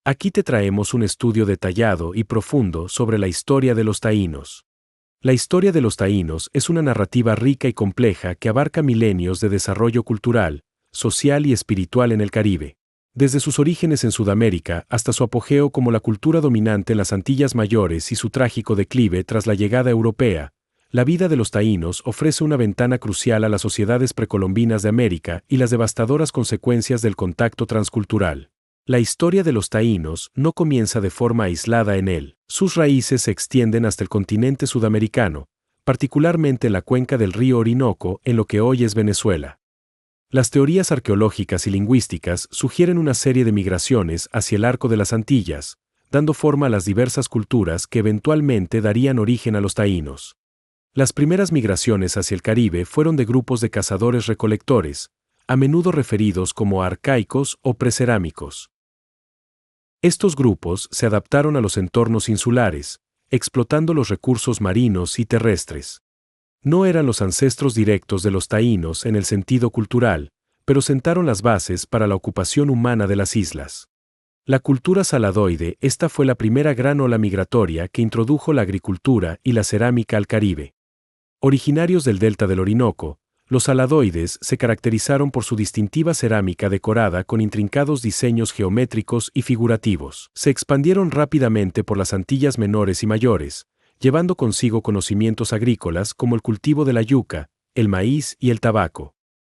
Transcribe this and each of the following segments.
Aquí te traemos un estudio detallado y profundo sobre la historia de los taínos. La historia de los taínos es una narrativa rica y compleja que abarca milenios de desarrollo cultural, social y espiritual en el Caribe. Desde sus orígenes en Sudamérica hasta su apogeo como la cultura dominante en las Antillas Mayores y su trágico declive tras la llegada europea, la vida de los taínos ofrece una ventana crucial a las sociedades precolombinas de América y las devastadoras consecuencias del contacto transcultural. La historia de los taínos no comienza de forma aislada en él. Sus raíces se extienden hasta el continente sudamericano, particularmente en la cuenca del río Orinoco en lo que hoy es Venezuela. Las teorías arqueológicas y lingüísticas sugieren una serie de migraciones hacia el arco de las Antillas, dando forma a las diversas culturas que eventualmente darían origen a los taínos. Las primeras migraciones hacia el Caribe fueron de grupos de cazadores-recolectores, a menudo referidos como arcaicos o precerámicos. Estos grupos se adaptaron a los entornos insulares, explotando los recursos marinos y terrestres. No eran los ancestros directos de los taínos en el sentido cultural, pero sentaron las bases para la ocupación humana de las islas. La cultura saladoide, esta fue la primera gran ola migratoria que introdujo la agricultura y la cerámica al Caribe. Originarios del delta del Orinoco, los saladoides se caracterizaron por su distintiva cerámica decorada con intrincados diseños geométricos y figurativos. Se expandieron rápidamente por las Antillas menores y mayores, llevando consigo conocimientos agrícolas como el cultivo de la yuca, el maíz y el tabaco.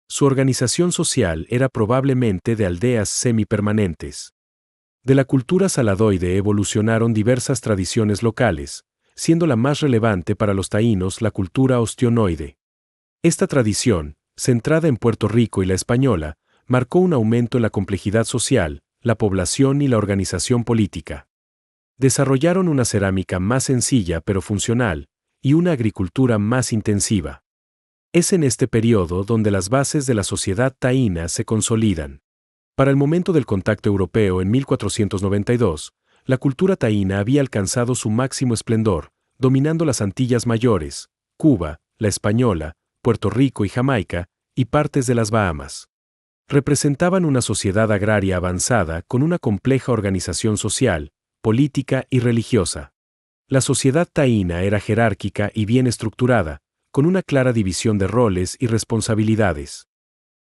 Su organización social era probablemente de aldeas semipermanentes. De la cultura saladoide evolucionaron diversas tradiciones locales, siendo la más relevante para los taínos la cultura ostionoide. Esta tradición, centrada en Puerto Rico y la española, marcó un aumento en la complejidad social, la población y la organización política. Desarrollaron una cerámica más sencilla pero funcional, y una agricultura más intensiva. Es en este periodo donde las bases de la sociedad taína se consolidan. Para el momento del contacto europeo en 1492, la cultura taína había alcanzado su máximo esplendor, dominando las Antillas Mayores, Cuba, la Española, Puerto Rico y Jamaica, y partes de las Bahamas. Representaban una sociedad agraria avanzada con una compleja organización social, política y religiosa. La sociedad taína era jerárquica y bien estructurada, con una clara división de roles y responsabilidades.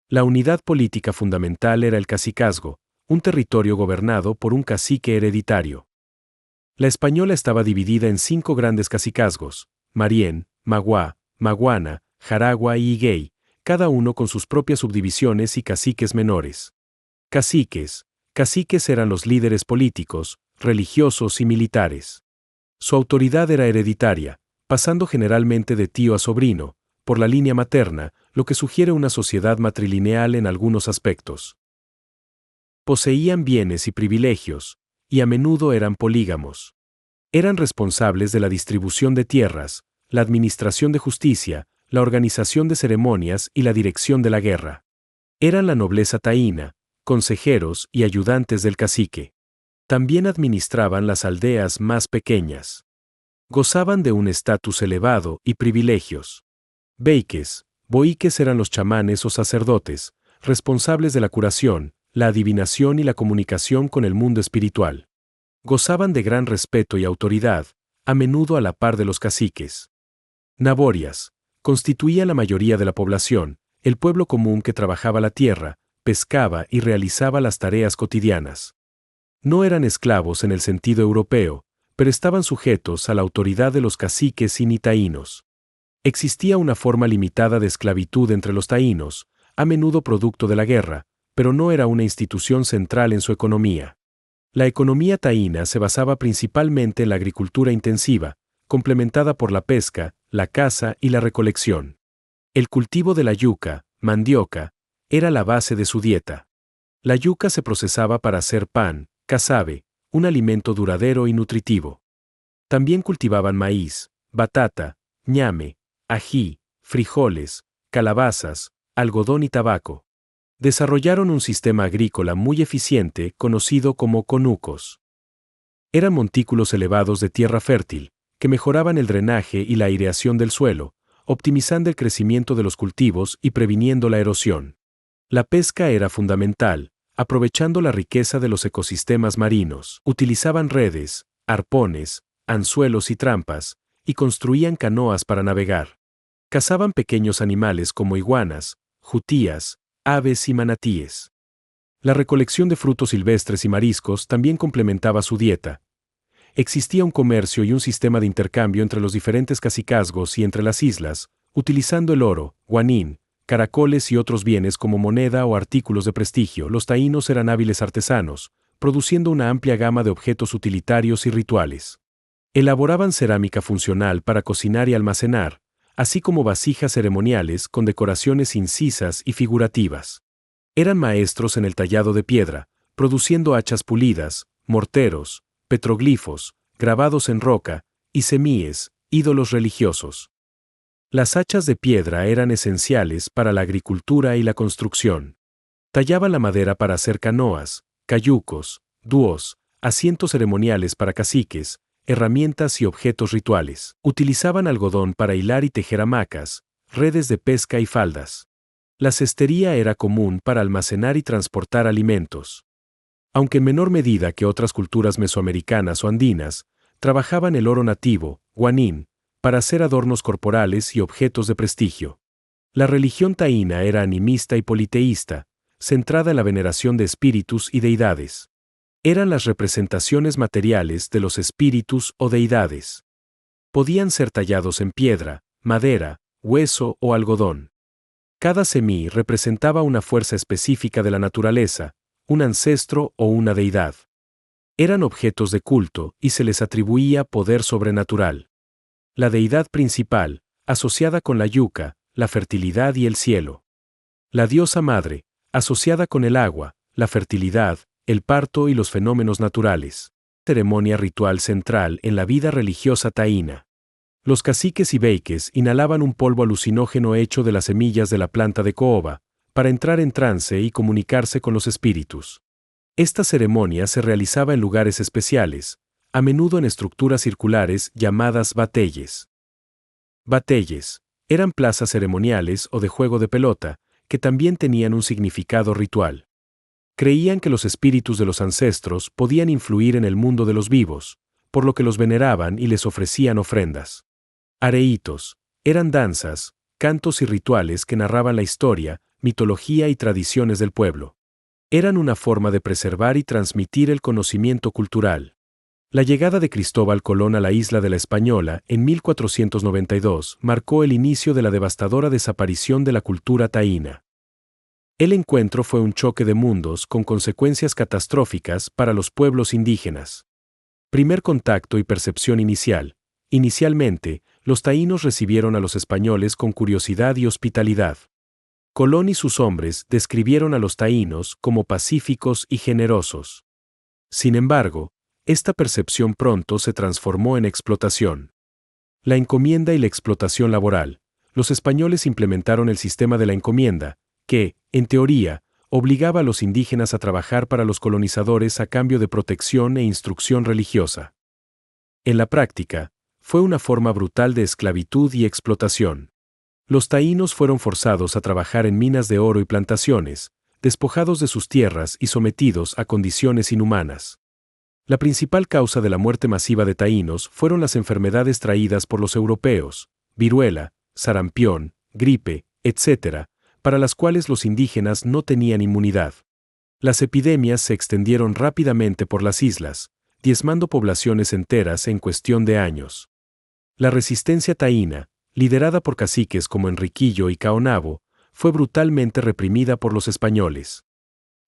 La unidad política fundamental era el cacicazgo, un territorio gobernado por un cacique hereditario. La española estaba dividida en 5 grandes cacicazgos: Marién, Magua, Maguana, Jaragua y Higuey, cada uno con sus propias subdivisiones y caciques menores. Caciques eran los líderes políticos, religiosos y militares. Su autoridad era hereditaria, pasando generalmente de tío a sobrino, por la línea materna, lo que sugiere una sociedad matrilineal en algunos aspectos. Poseían bienes y privilegios, y a menudo eran polígamos. Eran responsables de la distribución de tierras, la administración de justicia, la organización de ceremonias y la dirección de la guerra. Eran la nobleza taína, consejeros y ayudantes del cacique. También administraban las aldeas más pequeñas. Gozaban de un estatus elevado y privilegios. Boiques eran los chamanes o sacerdotes, responsables de la curación, la adivinación y la comunicación con el mundo espiritual. Gozaban de gran respeto y autoridad, a menudo a la par de los caciques. Naborias constituía la mayoría de la población, el pueblo común que trabajaba la tierra, pescaba y realizaba las tareas cotidianas. No eran esclavos en el sentido europeo, pero estaban sujetos a la autoridad de los caciques y taínos. Existía una forma limitada de esclavitud entre los taínos, a menudo producto de la guerra, pero no era una institución central en su economía. La economía taína se basaba principalmente en la agricultura intensiva, complementada por la pesca, la caza y la recolección. El cultivo de la yuca, mandioca, era la base de su dieta. La yuca se procesaba para hacer pan, casabe, un alimento duradero y nutritivo. También cultivaban maíz, batata, ñame, ají, frijoles, calabazas, algodón y tabaco. Desarrollaron un sistema agrícola muy eficiente conocido como conucos. Eran montículos elevados de tierra fértil, que mejoraban el drenaje y la aireación del suelo, optimizando el crecimiento de los cultivos y previniendo la erosión. La pesca era fundamental, aprovechando la riqueza de los ecosistemas marinos. Utilizaban redes, arpones, anzuelos y trampas, y construían canoas para navegar. Cazaban pequeños animales como iguanas, jutías, aves y manatíes. La recolección de frutos silvestres y mariscos también complementaba su dieta. Existía un comercio y un sistema de intercambio entre los diferentes cacicazgos y entre las islas, utilizando el oro, guanín, caracoles y otros bienes como moneda o artículos de prestigio. Los taínos eran hábiles artesanos, produciendo una amplia gama de objetos utilitarios y rituales. Elaboraban cerámica funcional para cocinar y almacenar, así como vasijas ceremoniales con decoraciones incisas y figurativas. Eran maestros en el tallado de piedra, produciendo hachas pulidas, morteros, petroglifos, grabados en roca, y semíes, ídolos religiosos. Las hachas de piedra eran esenciales para la agricultura y la construcción. Tallaban la madera para hacer canoas, cayucos, dúos, asientos ceremoniales para caciques, herramientas y objetos rituales. Utilizaban algodón para hilar y tejer hamacas, redes de pesca y faldas. La cestería era común para almacenar y transportar alimentos. Aunque en menor medida que otras culturas mesoamericanas o andinas, trabajaban el oro nativo, guanín, para hacer adornos corporales y objetos de prestigio. La religión taína era animista y politeísta, centrada en la veneración de espíritus y deidades. Eran las representaciones materiales de los espíritus o deidades. Podían ser tallados en piedra, madera, hueso o algodón. Cada semí representaba una fuerza específica de la naturaleza, un ancestro o una deidad. Eran objetos de culto y se les atribuía poder sobrenatural. La deidad principal, asociada con la yuca, la fertilidad y el cielo. La diosa madre, asociada con el agua, la fertilidad, el parto y los fenómenos naturales. Ceremonia ritual central en la vida religiosa taína. Los caciques y beyques inhalaban un polvo alucinógeno hecho de las semillas de la planta de caoba, para entrar en trance y comunicarse con los espíritus. Esta ceremonia se realizaba en lugares especiales, a menudo en estructuras circulares llamadas bateyes. Bateyes eran plazas ceremoniales o de juego de pelota, que también tenían un significado ritual. Creían que los espíritus de los ancestros podían influir en el mundo de los vivos, por lo que los veneraban y les ofrecían ofrendas. Areitos eran danzas, cantos y rituales que narraban la historia, mitología y tradiciones del pueblo. Eran una forma de preservar y transmitir el conocimiento cultural. La llegada de Cristóbal Colón a la isla de la Española en 1492 marcó el inicio de la devastadora desaparición de la cultura taína. El encuentro fue un choque de mundos con consecuencias catastróficas para los pueblos indígenas. Primer contacto y percepción inicial. Inicialmente, los taínos recibieron a los españoles con curiosidad y hospitalidad. Colón y sus hombres describieron a los taínos como pacíficos y generosos. Sin embargo, esta percepción pronto se transformó en explotación. La encomienda y la explotación laboral. Los españoles implementaron el sistema de la encomienda, que, en teoría, obligaba a los indígenas a trabajar para los colonizadores a cambio de protección e instrucción religiosa. En la práctica, fue una forma brutal de esclavitud y explotación. Los taínos fueron forzados a trabajar en minas de oro y plantaciones, despojados de sus tierras y sometidos a condiciones inhumanas. La principal causa de la muerte masiva de taínos fueron las enfermedades traídas por los europeos, viruela, sarampión, gripe, etc., para las cuales los indígenas no tenían inmunidad. Las epidemias se extendieron rápidamente por las islas, diezmando poblaciones enteras en cuestión de años. La resistencia taína, liderada por caciques como Enriquillo y Caonabo, fue brutalmente reprimida por los españoles.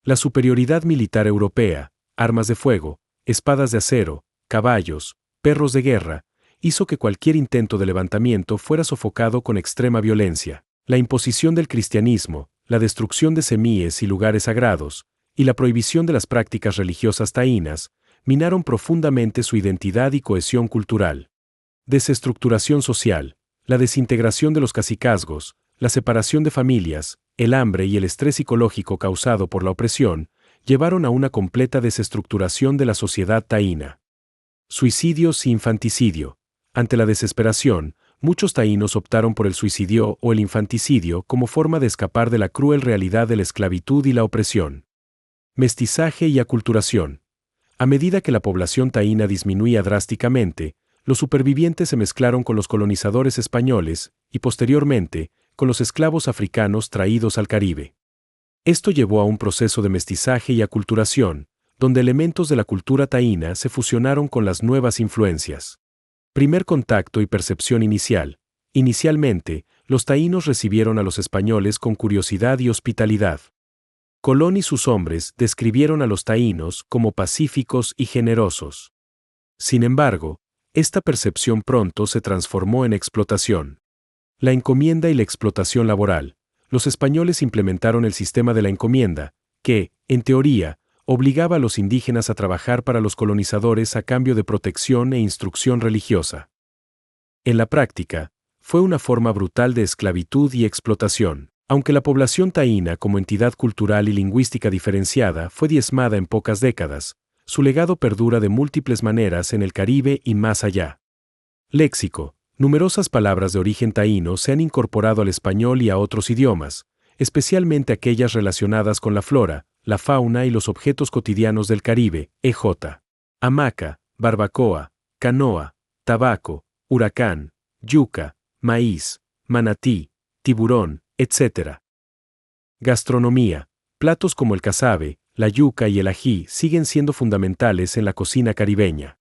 La superioridad militar europea, armas de fuego, espadas de acero, caballos, perros de guerra, hizo que cualquier intento de levantamiento fuera sofocado con extrema violencia. La imposición del cristianismo, la destrucción de semíes y lugares sagrados, y la prohibición de las prácticas religiosas taínas, minaron profundamente su identidad y cohesión cultural. Desestructuración social, la desintegración de los cacicazgos, la separación de familias, el hambre y el estrés psicológico causado por la opresión, llevaron a una completa desestructuración de la sociedad taína. Suicidios y infanticidio. Ante la desesperación, muchos taínos optaron por el suicidio o el infanticidio como forma de escapar de la cruel realidad de la esclavitud y la opresión. Mestizaje y aculturación. A medida que la población taína disminuía drásticamente, los supervivientes se mezclaron con los colonizadores españoles y, posteriormente, con los esclavos africanos traídos al Caribe. Esto llevó a un proceso de mestizaje y aculturación, donde elementos de la cultura taína se fusionaron con las nuevas influencias. Primer contacto y percepción inicial. Inicialmente, los taínos recibieron a los españoles con curiosidad y hospitalidad. Colón y sus hombres describieron a los taínos como pacíficos y generosos. Sin embargo, esta percepción pronto se transformó en explotación. La encomienda y la explotación laboral. Los españoles implementaron el sistema de la encomienda, que, en teoría, obligaba a los indígenas a trabajar para los colonizadores a cambio de protección e instrucción religiosa. En la práctica, fue una forma brutal de esclavitud y explotación. Aunque la población taína como entidad cultural y lingüística diferenciada fue diezmada en pocas décadas, su legado perdura de múltiples maneras en el Caribe y más allá. Léxico. Numerosas palabras de origen taíno se han incorporado al español y a otros idiomas, especialmente aquellas relacionadas con la flora, la fauna y los objetos cotidianos del Caribe, e.j. Hamaca, barbacoa, canoa, tabaco, huracán, yuca, maíz, manatí, tiburón, etc. Gastronomía. Platos como el casabe, la yuca y el ají siguen siendo fundamentales en la cocina caribeña.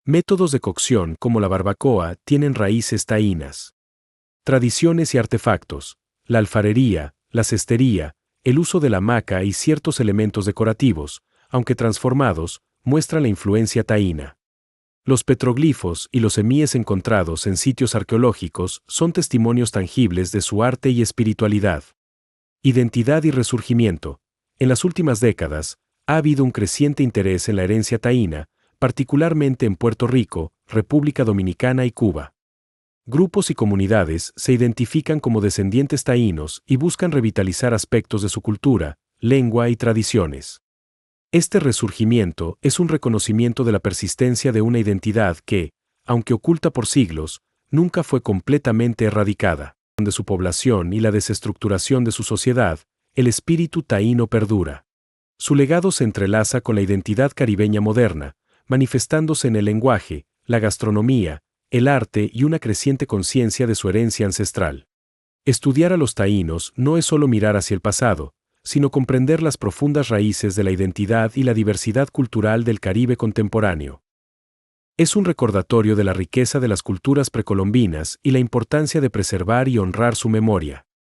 Métodos de cocción como la barbacoa tienen raíces taínas. Tradiciones y artefactos. La alfarería, la cestería, el uso de la hamaca y ciertos elementos decorativos, aunque transformados, muestran la influencia taína. Los petroglifos y los emíes encontrados en sitios arqueológicos son testimonios tangibles de su arte y espiritualidad. Identidad y resurgimiento. En las últimas décadas, ha habido un creciente interés en la herencia taína, particularmente en Puerto Rico, República Dominicana y Cuba. Grupos y comunidades se identifican como descendientes taínos y buscan revitalizar aspectos de su cultura, lengua y tradiciones. Este resurgimiento es un reconocimiento de la persistencia de una identidad que, aunque oculta por siglos, nunca fue completamente erradicada. De su población y la desestructuración de su sociedad, el espíritu taíno perdura. Su legado se entrelaza con la identidad caribeña moderna, manifestándose en el lenguaje, la gastronomía, el arte y una creciente conciencia de su herencia ancestral. Estudiar a los taínos no es solo mirar hacia el pasado, sino comprender las profundas raíces de la identidad y la diversidad cultural del Caribe contemporáneo. Es un recordatorio de la riqueza de las culturas precolombinas y la importancia de preservar y honrar su memoria.